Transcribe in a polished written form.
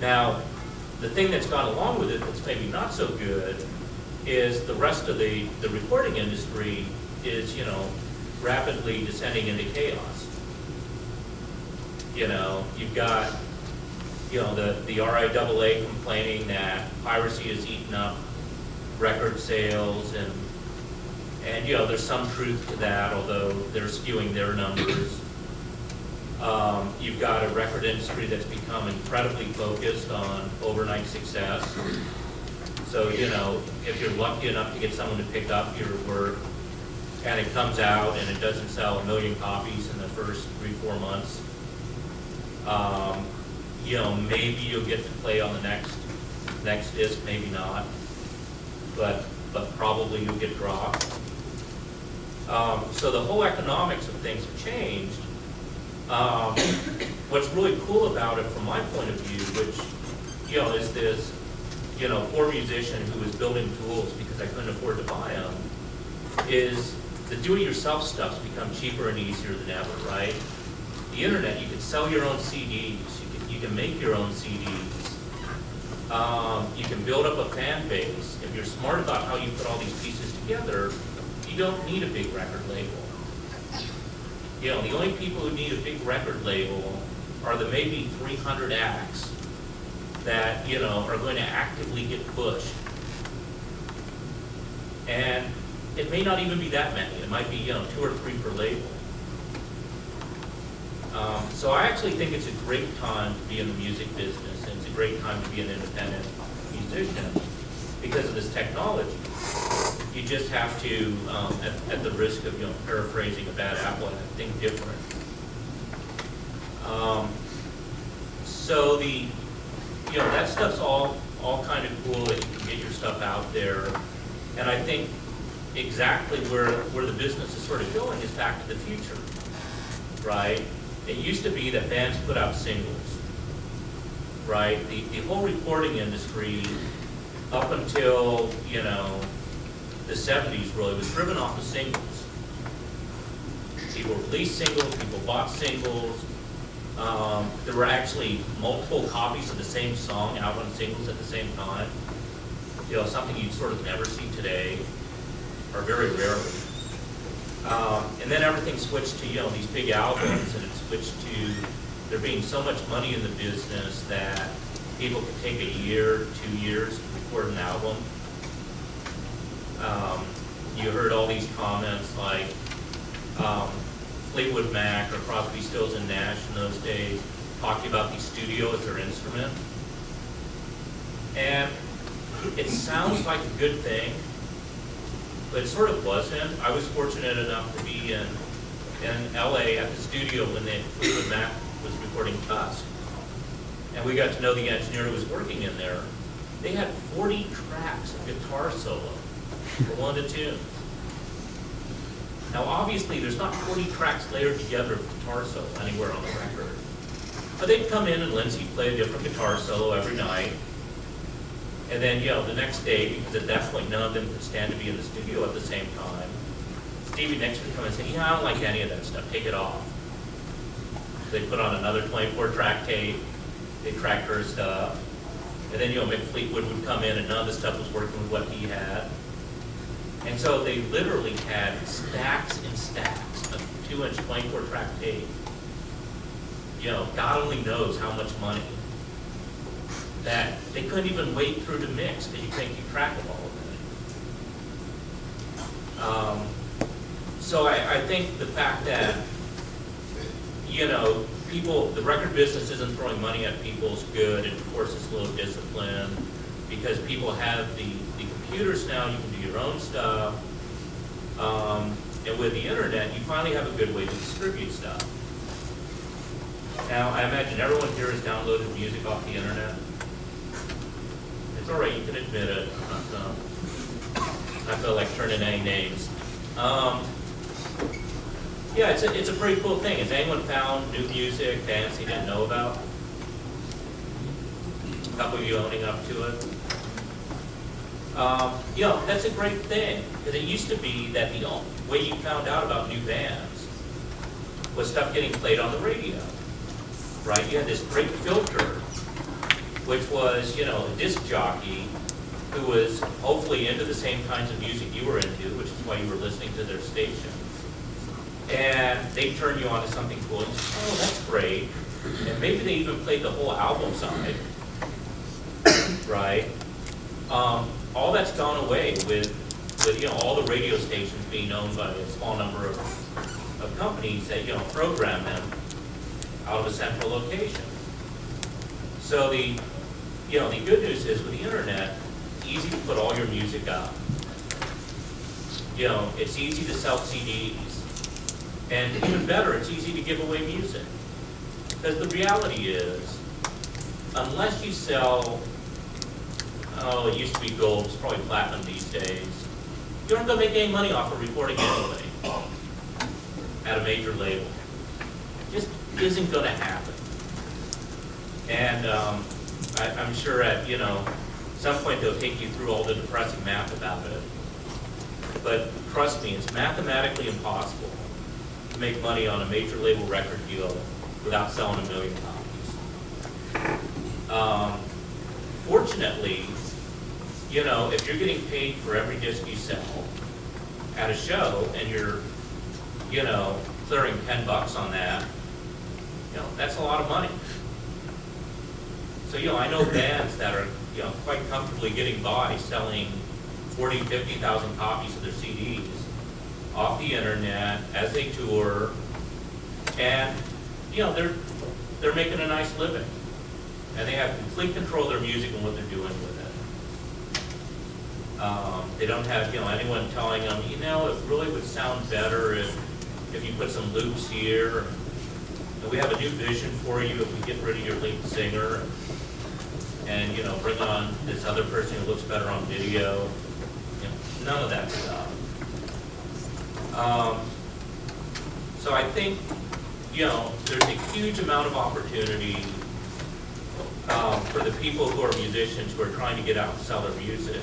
Now, the thing that's gone along with it that's maybe not so good is the rest of the recording industry is, rapidly descending into chaos. You've got, the RIAA complaining that piracy has eaten up record sales, and there's some truth to that, although they're skewing their numbers. You've got a record industry that's become incredibly focused on overnight success. So, if you're lucky enough to get someone to pick up your work and it comes out and it doesn't sell 1 million copies in the first 3-4 months, maybe you'll get to play on the next disc, maybe not, but probably you'll get dropped. So the whole economics of things have changed. What's really cool about it from my point of view, which, is this, poor musician who was building tools because I couldn't afford to buy them, is the do-it-yourself stuff's become cheaper and easier than ever, right? The internet, you can sell your own CDs, you can make your own CDs, you can build up a fan base. If you're smart about how you put all these pieces together, you don't need a big record label. The only people who need a big record label are the maybe 300 acts that, are going to actively get pushed. And it may not even be that many. It might be, 2 or 3 per label. So I actually think it's a great time to be in the music business, and it's a great time to be an independent musician because of this technology. You just have to, at the risk of paraphrasing a bad apple, think different. So that stuff's all kind of cool that you can get your stuff out there, and I think exactly where the business is sort of going is back to the future, right? It used to be that bands put out singles, right? The whole recording industry, up until, the 70s really, was driven off of singles. People released singles, people bought singles. There were actually multiple copies of the same song out on singles at the same time. Something you'd sort of never see today, or very rarely. And then everything switched to, these big albums, and it switched to there being so much money in the business that people could take 1 year, 2 years to record an album. You heard all these comments like Fleetwood Mac or Crosby, Stills and Nash in those days talking about the studio as their instrument. And it sounds like a good thing, but it sort of wasn't. I was fortunate enough to be in LA at the studio when Fleetwood Mac was recording Tusk. And we got to know the engineer who was working in there. They had 40 tracks of guitar solo for one of the tunes. Now obviously there's not 40 tracks layered together of guitar solo anywhere on the record. But they'd come in and Lindsay would play a different guitar solo every night. And then, the next day, because at that point none of them could stand to be in the studio at the same time, Stevie Nicks would come and say, I don't like any of that stuff, take it off. So they put on another 24-track tape, they tracked her stuff, and then, Mick Fleetwood would come in and none of the stuff was working with what he had. And so they literally had stacks and stacks of 2-inch 24-track tape. God only knows how much money that they couldn't even wait through the mix because you can't keep track of all of it. So I think the fact that, people, the record business isn't throwing money at people is good, and of course it's a little discipline because people have the computers now, you can do your own stuff, and with the internet, you finally have a good way to distribute stuff. Now, I imagine everyone here has downloaded music off the internet. It's all right, you can admit it. I feel like turning any names. Yeah, it's a pretty cool thing. Has anyone found new music, bands you didn't know about? A couple of you owning up to it. That's a great thing, because it used to be that the way you found out about new bands was stuff getting played on the radio, right? You had this great filter which was, you know, a disc jockey who was hopefully into the same kinds of music you were into, which is why you were listening to their station. And they turn you on to something cool and say, oh, that's great. And maybe they even played the whole album side, right? All that's gone away with you know, all the radio stations being owned by a small number of companies that, you know, program them out of a central location. So the good news is with the internet, it's easy to put all your music up. You know, it's easy to sell CDs. And even better, it's easy to give away music. Because the reality is, unless you sell, oh, it used to be gold, it's probably platinum these days, you aren't going to make any money off of recording anyway at a major label. It just isn't going to happen. And I'm sure at, you know, some point they'll take you through all the depressing math about it. But trust me, it's mathematically impossible to make money on a major label record deal without selling 1 million copies. Fortunately, you know, if you're getting paid for every disc you sell at a show and you're, you know, clearing $10 on that, you know, that's a lot of money. So, you know, I know bands that are, you know, quite comfortably getting by selling 40, 50,000 copies of their CDs off the internet as they tour, and, you know, they're making a nice living. And they have complete control of their music and what they're doing with it. They don't have, you know, anyone telling them, you know, it really would sound better if you put some loops here. And we have a new vision for you if we get rid of your lead singer and, you know, bring on this other person who looks better on video. You know, none of that stuff. So I think, you know, there's a huge amount of opportunity for the people who are musicians who are trying to get out and sell their music.